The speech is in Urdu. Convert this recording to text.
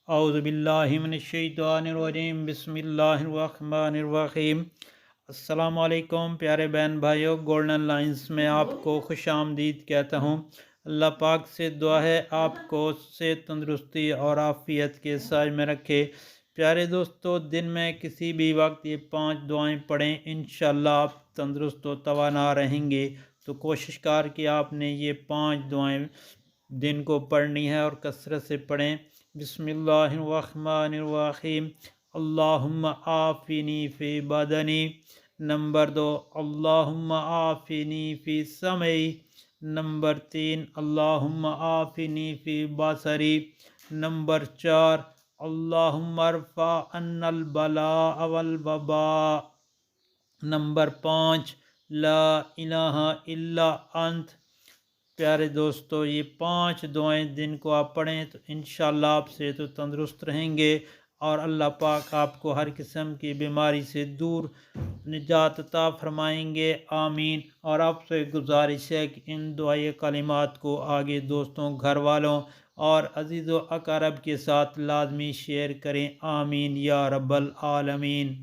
اعوذ باللہ من الشیطان الرجیم، بسم اللہ الرحمن الرحیم۔ السلام علیکم پیارے بہن بھائیوں، گولڈن لائنز میں آپ کو خوش آمدید کہتا ہوں۔ اللہ پاک سے دعا ہے آپ کو صحت، تندرستی اور عافیت کے سائے میں رکھے۔ پیارے دوستو، دن میں کسی بھی وقت یہ 5 دعائیں پڑھیں، انشاءاللہ آپ تندرست و توانا رہیں گے۔ تو کوشش کر کہ آپ نے یہ 5 دعائیں دن کو پڑھنی ہے اور کثرت سے پڑھیں۔ بسم اللہ الرحمن الرحیم۔ اللہم آفنی فی بدنی۔ نمبر 2، اللہم آفنی فی سمعی۔ نمبر 3، اللہم آفنی فی بصری۔ نمبر 4، اللہم ارفع عنا البلاء والوباء۔ نمبر 5، لا الہ الا انت۔ پیارے دوستو، یہ 5 دعائیں دن کو آپ پڑھیں تو انشاءاللہ آپ سے تو تندرست رہیں گے اور اللہ پاک آپ کو ہر قسم کی بیماری سے دور نجات عطا فرمائیں گے، آمین۔ اور آپ سے گزارش ہے کہ ان دعائے کلمات کو آگے دوستوں، گھر والوں اور عزیز و اقارب کے ساتھ لازمی شیئر کریں، آمین یا رب العالمین۔